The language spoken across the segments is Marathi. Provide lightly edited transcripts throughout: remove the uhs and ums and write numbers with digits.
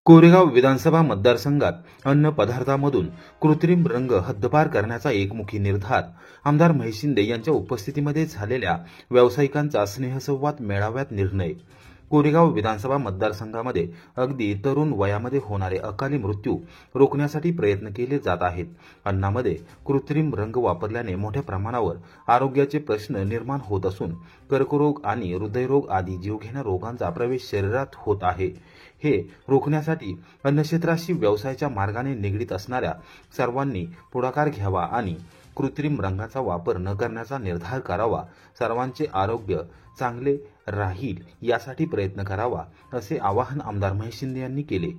कोरेगाव विधानसभा मतदारसंघात अन्न पदार्थामधून कृत्रिम रंग हद्दपार करण्याचा एकमुखी निर्धार आमदार महेश शिंदे यांच्या उपस्थितीमध्ये झालेल्या व्यावसायिकांचा स्नेहसंवाद मेळाव्यात निर्णय. कोरेगाव विधानसभा मतदारसंघामध्ये अगदी तरुण वयामध्ये होणारे अकाली मृत्यू रोखण्यासाठी प्रयत्न केले जात आहेत. अन्नामध्ये कृत्रिम रंग वापरल्याने मोठ्या प्रमाणावर आरोग्याचे प्रश्न निर्माण होत असून कर्करोग आणि हृदयरोग आदी जीवघेण्या रोगांचा प्रवेश शरीरात होत आहे. हे रोखण्यासाठी अन्नक्षेत्राशी व्यवसायाच्या मार्गाने निगडीत असणाऱ्या सर्वांनी पुढाकार घ्यावा आणि कृत्रिम रंगाचा वापर न करण्याचा निर्धार करावा. सर्वांचे आरोग्य चांगले राहील यासाठी प्रयत्न करावा, असे आवाहन आमदार महेश शिंदे यांनी केले.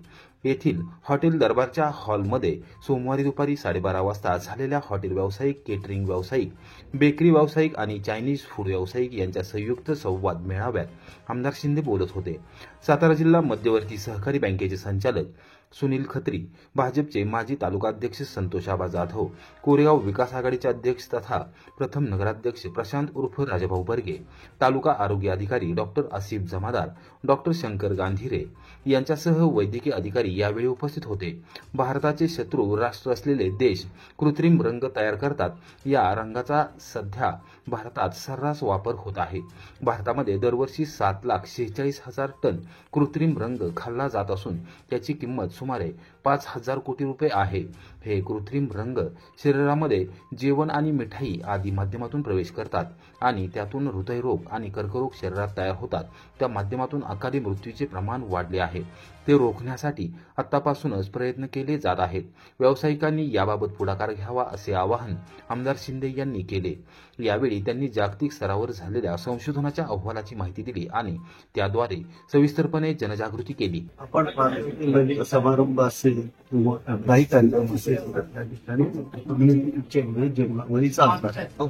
येथील हॉटेल दरबारच्या हॉलमध्ये सोमवारी दुपारी 12:30 वाजता झालेल्या हॉटेल व्यावसायिक, केटरिंग व्यावसायिक, बेकरी व्यावसायिक आणि चायनीज फूड व्यावसायिक यांच्या संयुक्त संवाद मेळाव्यात आमदार शिंदे बोलत होते. सातारा जिल्हा मध्यवर्ती सहकारी बँकेचे संचालक सुनील खत्री, भाजपचे माजी तालुकाध्यक्ष संतोष आबा जाधव, कोरेगाव विकास आघाडीचे अध्यक्ष तथा प्रथम नगराध्यक्ष प्रशांत उर्फ राजाभाऊ बर्गे, तालुका आरोग्य अधिकारी डॉक्टर आसिफ जमादार, डॉक्टर शंकर गांधीरे यांच्यासह वैद्यकीय अधिकारी यावेळी उपस्थित होते. भारताचे शत्रू राष्ट्र असलेले देश कृत्रिम रंग तयार करतात. या रंगाचा सध्या भारतात सर्रास वापर होत आहे. भारतामध्ये दरवर्षी 7,46,000 टन कृत्रिम रंग खाल्ला जात असून त्याची किंमत सुमारे 5,000 कोटी रुपये आहे. हे कृत्रिम रंग शरीरामध्ये जेवण आणि मिठाई आदी माध्यमातून प्रवेश करतात आणि त्यातून हृदयरोग आणि कर्करोग शरीरात तयार होतात. त्या माध्यमातून अकाली मृत्यूचे प्रमाण वाढले आहे. ते रोखण्यासाठी आतापासूनच प्रयत्न केले जात आहेत. व्यावसायिकांनी याबाबत पुढाकार घ्यावा, असे आवाहन आमदार शिंदे यांनी केले. यावेळी त्यांनी जागतिक स्तरावर झालेल्या संशोधनाच्या अहवालाची माहिती दिली आणि त्याद्वारे सविस्तरपणे जनजागृती केली. आपण समारंभ असेल किंवा काही कार्यक्रम असेल त्या ठिकाणी जेवणावळी चालतात.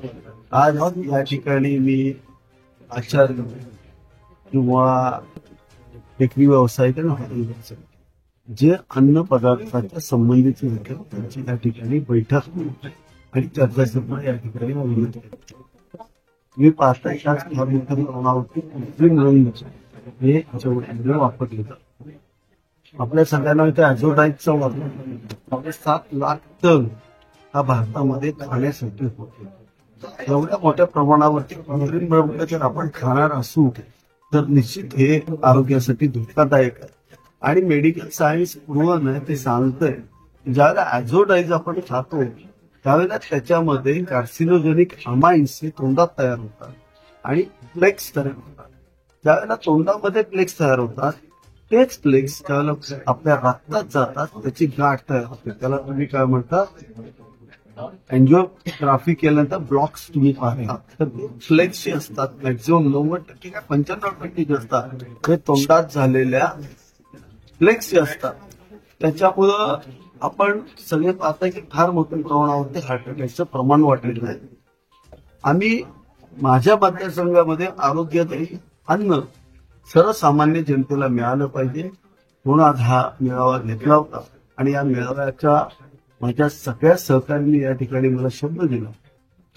आज या ठिकाणी मी आचार्य किंवा बेकरी व्यावसायिक आणि हॉटेल व्यावसायिक जे अन्न पदार्थाच्या संबंधित लोक त्यांची या ठिकाणी बैठक आणि चर्चासत्र या ठिकाणी बोलत आहेत. मी पाहताय फार मोठ्या प्रमाणावरती कृत्रिम रंग हे जेवणामध्ये वापरले जातात. आपल्या सगळ्यांना इथे ॲडव्हर्टाईजचा वापर 7 लाख टन हा भारतामध्ये खाण्यासाठी होतो. एवढ्या मोठ्या प्रमाणावरती कृत्रिम रंग जर आपण खाणार असू तर निश्चित हे आरोग्यासाठी धोकादायक आहे. आणि मेडिकल सायन्स पूर्व ते सांगतंय ज्यावेळेला ॲडव्हर्टाईज आपण खातो त्यावेळेला त्याच्यामध्ये कार्सिनोजेनिक अमाइन्स हे तोंडात तयार होतात आणि प्लेक्स तयार होतात. ज्यावेळेला तोंडामध्ये प्लेक्स तयार होतात तेच प्लेक्स ज्यावेळेला आपल्या रक्तात जातात त्याची गाठ तयार होते. त्याला तुम्ही काय म्हणता, एन्जिओग्राफी केल्यानंतर ब्लॉक्स तुम्ही पाहता. तर फ्लेक्स जे असतात मॅक्झिमम 90% काय 95% असतात हे तोंडात झालेल्या फ्लेक्स जे असतात. त्याच्यामुळं आपण सगळे पाहता की फार मोठ्या प्रमाणावरती हार्ट अटॅकचं प्रमाण वाढलेलं आहे. आम्ही माझ्या मतदारसंघामध्ये आरोग्यातही अन्न सर्वसामान्य जनतेला मिळालं पाहिजे म्हणून आज हा मेळावा घेतला होता. आणि या मेळाव्याच्या माझ्या सगळ्या सहकार्यांनी या ठिकाणी मला शब्द दिला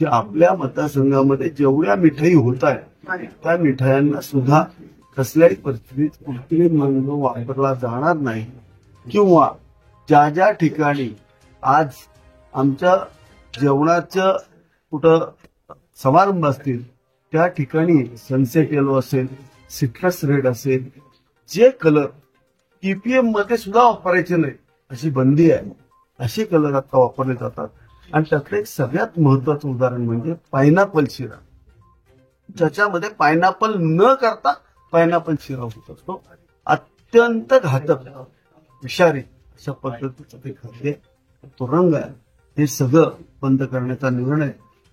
की आपल्या मतदारसंघामध्ये जेवढ्या मिठाई होत आहे त्या मिठायांना सुद्धा कसल्याही परिस्थितीत कृत्रिम रंग वापरला जाणार नाही. किंवा ज्या ज्या ठिकाणी आज आमच्या जेवणाचं कुठं समारंभ असतील त्या ठिकाणी सनसेट येलो असेल, सिट्रस रेड असेल, जे कलर ईपीएम मध्ये सुद्धा वापरायचे नाही अशी बंदी आहे, असे कलर आता वापरले जातात. आणि त्यातलं एक सगळ्यात महत्वाचं उदाहरण म्हणजे पायनॅपल शिरा, ज्याच्यामध्ये पायनॅपल न करता पायनॅपल शिरा होत असतो. अत्यंत घातक विषारी अशा पद्धतीचं ते खाद्य तो रंग आहे. हे सगळं बंद करण्याचा निर्णय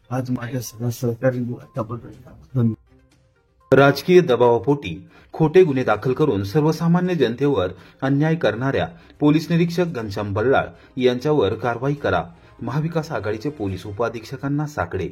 आज माझ्या सगळ्या सहकारी त्याबद्दल. राजकीय दबावापोटी खोटे गुन्हे दाखल करून सर्वसामान्य जनतेवर अन्याय करणाऱ्या पोलीस निरीक्षक घनश्याम बल्लाळ यांच्यावर कारवाई करा. महाविकास आघाडीचे पोलीस उपअधीक्षकांना साकडे.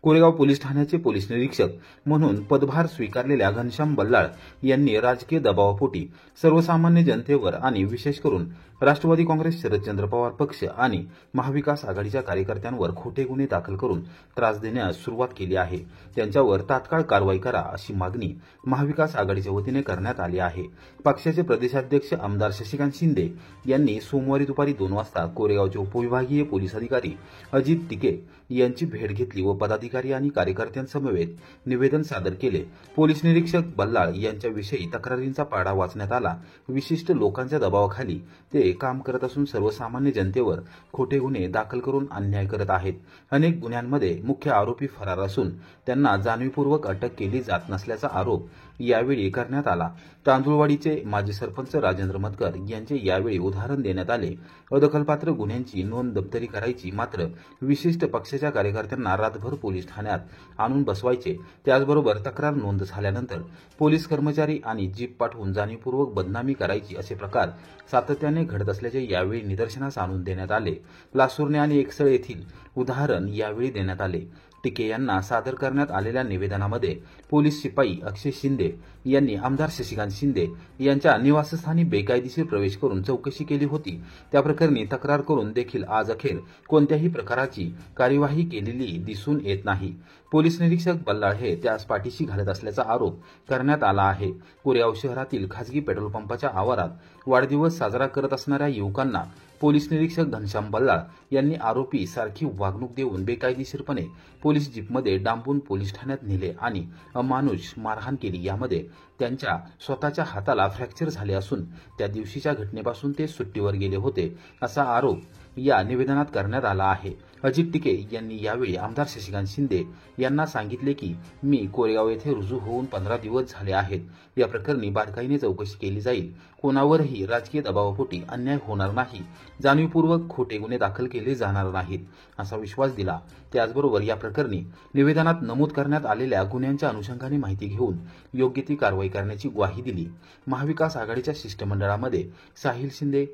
कोरेगाव पोलीस ठाण्याचे पोलीस निरीक्षक म्हणून पदभार स्वीकारलेल्या घनश्याम बल्लाळ यांनी राजकीय दबावापोटी सर्वसामान्य जनतेवर आणि विशेष करून राष्ट्रवादी काँग्रेस शरदचंद्र पवार पक्ष आणि महाविकास आघाडीच्या कार्यकर्त्यांवर खोटे गुन्हे दाखल करून त्रास देण्यास सुरुवात केली आहे। त्यांच्यावर तात्काळ कारवाई करा अशी मागणी महाविकास आघाडीच्या वतीने करण्यात आली आहे। पक्षाचे प्रदेशाध्यक्ष आमदार शशिकांत शिंदे यांनी सोमवारी दुपारी 2 वाजता कोरेगावचे उपविभागीय पोलीस अधिकारी अजित टिके यांची भेट घेतली व पदाधिकारी आणि कार्यकर्त्यांसमवेत निवेदन सादर केले। पोलीस निरीक्षक बल्लाळ यांच्याविषयी तक्रारींचा पाढा वाचण्यात आला। विशिष्ट लोकांच्या दबावाखाली ते काम करत असून सर्वसामान्य जनतेवर खोटे गुन्हे दाखल करून अन्याय करत आहेत। अनेक गुन्ह्यांमध्ये मुख्य आरोपी फरार असून त्यांना जाणीवपूर्वक अटक केली जात नसल्याचा आरोप यावेळी करण्यात आला। तांदुळवाडीचे माजी सरपंच राजेंद्र मतकर यांचे यावेळी उदाहरण देण्यात आले। अदखलपात्र गुन्ह्यांची नोंद दप्तरी करायची, मात्र विशिष्ट पक्षाच्या कार्यकर्त्यांना रातभर पोलीस ठाण्यात आणून बसवायचे। त्याचबरोबर तक्रार नोंद झाल्यानंतर पोलीस कर्मचारी आणि जीप पाठवून जाणीवपूर्वक बदनामी करायची असे प्रकार सातत्याने घडत असल्याचे यावेळी निदर्शनास आणून देण्यात आले। लासुर्णे आणि एकसळ येथील उदाहरण यावेळी देण्यात आले। टिके यांना सादर करण्यात आलेल्या निवेदनामध्ये पोलीस शिपाई अक्षय शिंदे यांनी आमदार शशिकांत शिंदे यांच्या निवासस्थानी बेकायदेशीर प्रवेश करून चौकशी केली होती। त्या प्रकरणी तक्रार करून देखील आज अखेर कोणत्याही प्रकाराची कार्यवाही केलेली दिसून येत नाही। पोलीस निरीक्षक बल्लाळ हे त्यास पाठीशी घालत असल्याचा आरोप करण्यात आला आहे। कोरेगाव शहरातील खासगी पेट्रोल पंपाच्या आवारात वाढदिवस साजरा करत असणाऱ्या युवकांना पोलीस निरीक्षक घनश्याम बल्लाळ यांनी आरोपी सारखी वागणूक देऊन बेकायदेशीरपणे पोलीस जीपमध्ये डांबून पोलीस ठाण्यात नेले आणि अमानुष मारहाण केली। यामध्ये त्यांच्या स्वतःच्या हाताला फ्रॅक्चर झाले असून त्या दिवशीच्या घटनेपासून ते सुट्टीवर गेले होते असा आरोप या निवेदनात करण्यात आला आहे। अजित टिके यांनी यावेळी आमदार शशिकांत शिंदे यांना सांगितले की मी कोरेगाव येथे रुजू होऊन 15 दिवस झाले आहेत। या प्रकरणी बारकाईने चौकशी केली जाईल। कोणावरही राजकीय दबावापोटी अन्याय होणार नाही, जाणीवपूर्वक खोटे गुन्हे दाखल केले जाणार नाहीत असा विश्वास दिला। त्याचबरोबर या प्रकरणी निवेदनात नमूद करण्यात आलेल्या गुन्ह्यांच्या अनुषंगाने माहिती घेऊन योग्य ती कारवाई करण्याची ग्वाही दिली। महाविकास आघाडीच्या शिष्टमंडळामध्ये साहिल शिंदे,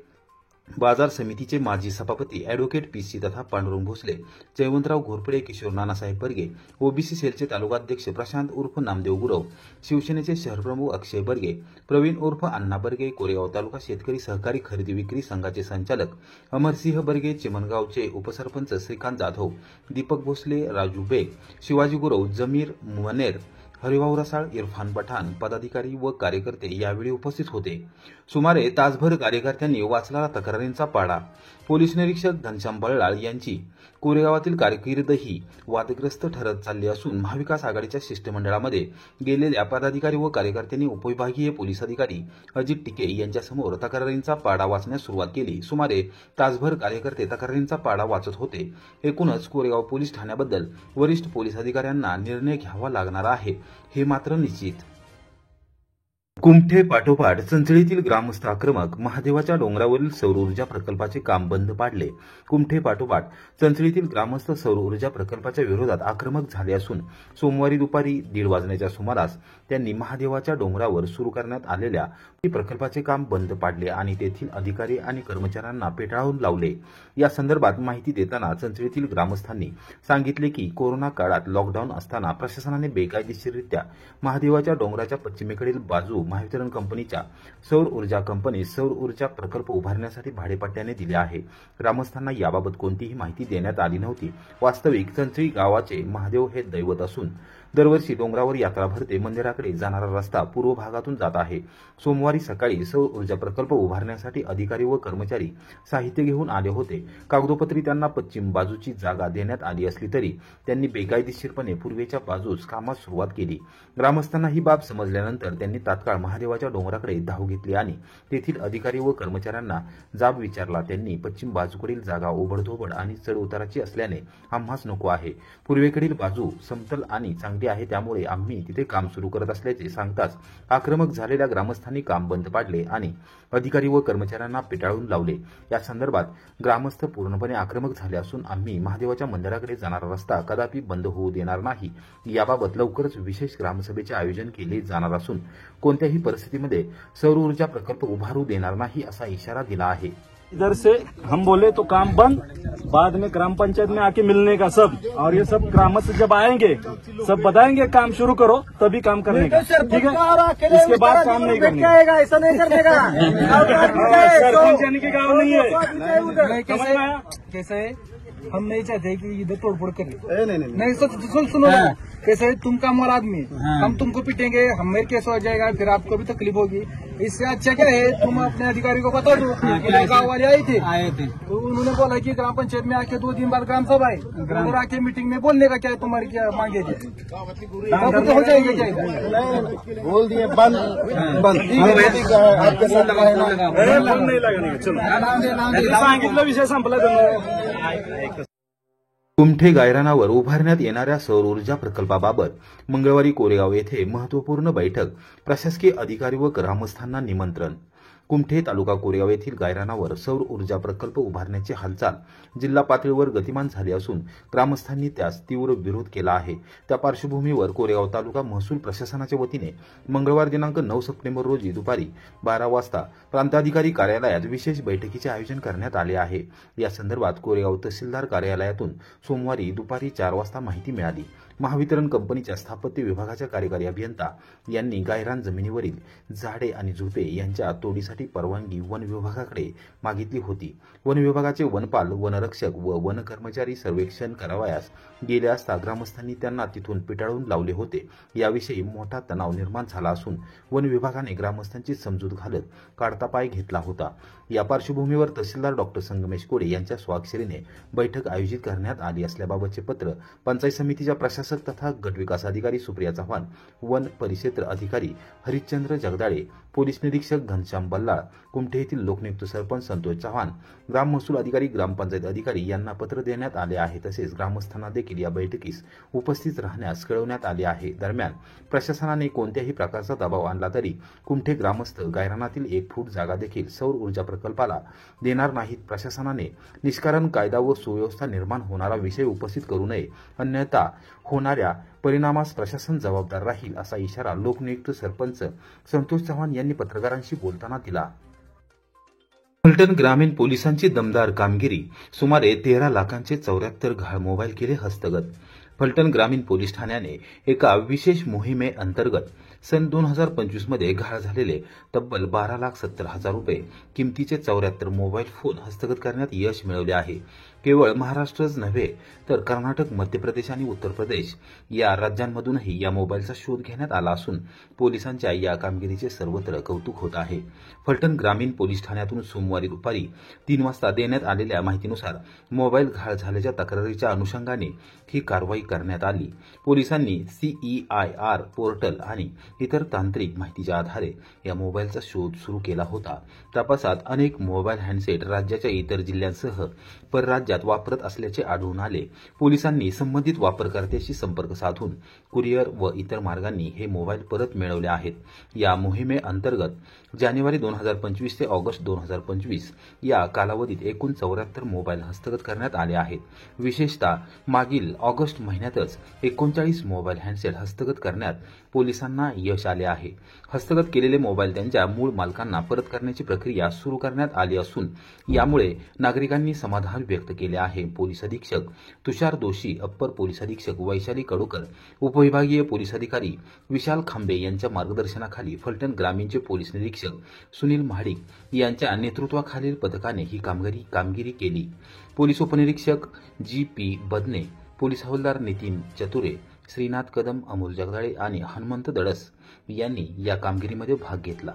बाजार समितीचे माजी सभापती ॲडव्होकेट पी.सी. तथा पांडुरंग भोसले, जयवंतराव घोरपडे, किशोर नानासाहेब बर्गे, ओबीसी सेलचे तालुकाध्यक्ष प्रशांत उर्फ नामदेव गुरव, शिवसेनेचे शहरप्रमुख अक्षय बर्गे, प्रवीण उर्फ अण्णा बर्गे, कोरेगाव तालुका शेतकरी सहकारी खरेदी विक्री संघाचे संचालक अमरसिंह बर्गे, चिमणगावचे उपसरपंच श्रीकांत जाधव, दीपक भोसले, राजू बेग, शिवाजी गुरव, जमीर मनेर, हरिभाऊ रसाळ, इरफान पठाण, पदाधिकारी व कार्यकर्ते यावेळी उपस्थित होते। सुमारे तासभर कार्यकर्त्यांनी वाचला तक्रारींचा पाढा। पोलीस निरीक्षक घनश्याम बल्लाळ यांची कोरेगावातील कारकीर्दही वादग्रस्त ठरत चालली असून महाविकास आघाडीच्या शिष्टमंडळामध्ये गेलेल्या पदाधिकारी व कार्यकर्त्यांनी उपविभागीय पोलीस अधिकारी अजित टिके यांच्यासमोर तक्रारींचा पाढा वाचण्यास सुरुवात केली। सुमारे तासभर कार्यकर्ते तक्रारींचा पाढा वाचत होते। एकूणच कोरेगाव पोलीस ठाण्याबद्दल वरिष्ठ पोलीस अधिकाऱ्यांना निर्णय घ्यावा लागणार आहे हे मात्र निश्चित। कुमठे पाठोपाठ चंचळीतील ग्रामस्थ आक्रमक, महादेवाच्या डोंगरावरील सौर ऊर्जा प्रकल्पाचे काम बंद पाडले। कुमठे पाठोपाठ चंचळीतील ग्रामस्थ सौर ऊर्जा प्रकल्पाच्या विरोधात आक्रमक झाले असून सोमवारी दुपारी 1:30 वाजण्याच्या सुमारास त्यांनी महादेवाच्या डोंगरावर सुरू करण्यात आलेल्या प्रकल्पाचे काम बंद पाडले आणि तेथील अधिकारी आणि कर्मचाऱ्यांना पेटाळून लावले। या संदर्भात माहिती देताना चंचळीतील ग्रामस्थांनी सांगितले की कोरोना काळात लॉकडाऊन असताना प्रशासनाने बेकायदेशीररित्या महादेवाच्या डोंगराच्या पश्चिमेकडील बाजू महावितरण कंपनीच्या सौर ऊर्जा कंपनीस सौर ऊर्जा प्रकल्प उभारण्यासाठी भाडेपट्ट्याने दिले आहे। ग्रामस्थांना याबाबत कोणतीही माहिती देण्यात आली नव्हती। वास्तविक चंचळी गावाचे महादेव हे दैवत असून दरवर्षी डोंगरावर यात्रा भरते। मंदिराकडे जाणारा रस्ता पूर्व भागातून जात आहे। सोमवारी सकाळी सौर ऊर्जा प्रकल्प उभारण्यासाठी अधिकारी व कर्मचारी साहित्य घेऊन आले होते। कागदोपत्री त्यांना पश्चिम बाजूची जागा देण्यात आली असली तरी त्यांनी बेकायदेशीरपणे पूर्वेच्या बाजूस कामास सुरुवात केली। ग्रामस्थांना ही बाब समजल्यानंतर त्यांनी तात्काळ महादेवाच्या डोंगराकडे धाव घेतली आणि तेथील अधिकारी व कर्मचाऱ्यांना जाब विचारला। त्यांनी पश्चिम बाजूकडील जागा ओबडधोबड आणि चढ उताराची असल्याने आम्हास नको आहे। पूर्वेकडील बाजू समतल आणि चांगली आहे, त्यामुळे आम्ही तिथे काम सुरू करत असल्याचे सांगताच आक्रमक झालेल्या ग्रामस्थांनी काम बंद पाडले आणि अधिकारी व कर्मचाऱ्यांना पेटाळून लावले। या संदर्भात ग्रामस्थ पूर्णपणे आक्रमक झाले असून आम्ही महादेवाच्या मंदिराकडे जाणारा रस्ता कदापि बंद होऊ देणार नाही। याबाबत लवकरच विशेष ग्रामसभेचे आयोजन केले जाणार असून कोणत्याही परिस्थितीमध्ये सौर ऊर्जा प्रकल्प उभारू देणार नाही असा इशारा दिला आहे। इधर से हम बोले तो काम बंद, बाद में ग्राम पंचायत में आके मिलने का सब, और ये सब ग्रामस्थ जब आएंगे सब बताएंगे काम शुरू करो तभी काम करने का, ठीक है। इसके बाद काम नहीं करने का, ऐसा नहीं करने का। सरपंच यानी कि गाँव नहीं है, समझ में आया? कैसे हम नहीं चाहते कि इधर तोड़फोड़ करें। नहीं नहीं सुनो कैसे तुम काम वाला आदमी, हम तुमको पीटेंगे, हमें केस हो जाएगा, फिर आपको भी तकलीफ होगी। इससे अच्छा क्या है तुम अपने अधिकारी को बता दो। गाँव वाले आए थे तो उन्होंने बोला कि ग्राम पंचायत में आके 2 दिन बाद ग्राम सभा है, उधर आके मीटिंग में बोलने का क्या है, तुम्हारी क्या मांगे थे, तो हो जाएगा क्या बोल दिए बंद बंद नाही लागणार, चलो सांगितलं विषय संपला त्यांना। कुमठे गायरानावर उभारण्यात येणाऱ्या सौर ऊर्जा प्रकल्पाबाबत मंगळवारी कोरेगाव येथे महत्वपूर्ण बैठक, प्रशासकीय अधिकारी व ग्रामस्थांना निमंत्रण। कुमठे तालुका कोरेगाव येथील गायरानावर सौर ऊर्जा प्रकल्प उभारण्याची हालचाल जिल्हा पातळीवर गतिमान झाली असून ग्रामस्थांनी त्यास तीव्र विरोध केला आहे। त्या पार्श्वभूमीवर कोरेगाव तालुका महसूल प्रशासनाच्या वतीने मंगळवार दिनांक 9 सप्टेंबर रोजी दुपारी 12 वाजता प्रांताधिकारी कार्यालयात विशेष बैठकीचे आयोजन करण्यात आले आहे। या संदर्भात कोरेगाव तहसीलदार कार्यालयातून सोमवारी दुपारी 4 वाजता माहिती मिळाली। महावितरण कंपनीच्या स्थापत्य विभागाच्या कार्यकारी अभियंता यांनी गायरान जमिनीवरील झाडे आणि झुडपे यांच्या तोडीसाठी परवानगी वन विभागाकडे मागितली होती। वन विभागाचे वनपाल, वनरक्षक व वन कर्मचारी सर्वेक्षण करावयास गेले असता ग्रामस्थांनी त्यांना तिथून पिटाळून लावले होते। याविषयी मोठा तणाव निर्माण झाला असून वन विभागाने ग्रामस्थांची समजूत घालत काढता पाय घेतला होता। या पार्श्वभूमीवर तहसीलदार डॉक्टर संगमेश कोडे यांच्या स्वाक्षरीने बैठक आयोजित करण्यात आली असल्याबाबतचे पत्र पंचायत समितीच्या प्रशासक तथा गटविकास अधिकारी सुप्रिया चव्हाण, वन परिक्षेत्र अधिकारी हरिश्चंद्र जगदाळे, पोलीस निरीक्षक घनश्याम बल्लाळ, कुमठे येथील लोकनियुक्त सरपंच संतोष चव्हाण, ग्राम महसूल अधिकारी, ग्रामपंचायत अधिकारी यांना पत्र देण्यात आले आहे। तसेच ग्रामस्थांना देखील या बैठकीस उपस्थित राहण्यास कळवण्यात आले आहे। दरम्यान प्रशासनाने कोणत्याही प्रकारचा दबाव आणला तरी कुमठे ग्रामस्थ गायरानातील 1 फूट जागा देखील सौर ऊर्जा प्रकल्पाला देणार नाहीत। प्रशासनाने निष्कारण कायदा व सुव्यवस्था निर्माण होणारा विषय उपस्थित करू नये, अन्यथा होणाऱ्या परिणामास प्रशासन जबाबदार राहील असा इशारा लोकनियुक्त सरपंच संतोष चव्हाण यांनी पत्रकारांशी बोलताना दिला। फलटण ग्रामीण पोलिसांची दमदार कामगिरी, सुमारे 13 लाखांचे 74 घाळ मोबाईल केले हस्तगत। फलटण ग्रामीण पोलीस ठाण्याने एका विशेष मोहिमेअंतर्गत सन 2025 मध्ये घाळ झालेले तब्बल 12,70,000 रुपये किमतीचे 74 मोबाईल फोन हस्तगत करण्यात यश मिळवले आहे। केवळ महाराष्ट्रच नव्हे तर कर्नाटक, मध्य प्रदेश आणि उत्तर प्रदेश या राज्यांमधूनही या मोबाईलचा शोध घेण्यात आला असून पोलिसांच्या या कामगिरीचे सर्वत्र कौतुक होत आहे। फलटण ग्रामीण पोलीस ठाण्यातून सोमवारी दुपारी 3 वाजता देण्यात आलेल्या माहितीनुसार मोबाईल घाळ झाल्याच्या तक्रारीच्या अनुषंगाने ही कारवाई करण्यात आली। पोलिसांनी CEIR पोर्टल आणि इतर तांत्रिक माहितीच्या आधारे या मोबाईलचा शोध सुरू केला होता। तपासात अनेक मोबाईल हँडसेट राज्याच्या इतर जिल्ह्यांसह परराज्यात वापरत असल्याचे आढळून आले। पोलिसांनी संबंधित वापरकर्त्याशी संपर्क साधून कुरिअर व इतर मार्गांनी हे मोबाईल परत मिळवले आहेत। या मोहिमेअंतर्गत जानेवारी 2025 ते ऑगस्ट 2025 या कालावधीत एकूण 74 मोबाईल हस्तगत करण्यात आले आहेत। विशेषतः मागील ऑगस्ट महिन्यातच 39 मोबाईल हँडसेट हस्तगत करण्यात पोलिसांना यश आले आहे। हस्तगत केलेले मोबाईल त्यांच्या मूळ मालकांना परत करण्याची प्रक्रिया सुरू करण्यात आली असून यामुळे नागरिकांनी समाधान व्यक्त केले आहे। पोलीस अधीक्षक तुषार दोशी, अप्पर पोलीस अधीक्षक वैशाली कडोकर, उपविभागीय पोलीस अधिकारी विशाल खांबे यांच्या मार्गदर्शनाखाली फलटण ग्रामीणचे पोलीस निरीक्षक सुनील महाडिक यांच्या नेतृत्वाखालील पथकाने ही कामगिरी केली। पोलीस उपनिरीक्षक GP बदने, पोलीस हवालदार नितीन चतुरे, श्रीनाथ कदम, अमोल जगदाळे आणि हनुमंत दडस यांनी या कामगिरीमध्ये भाग घेतला।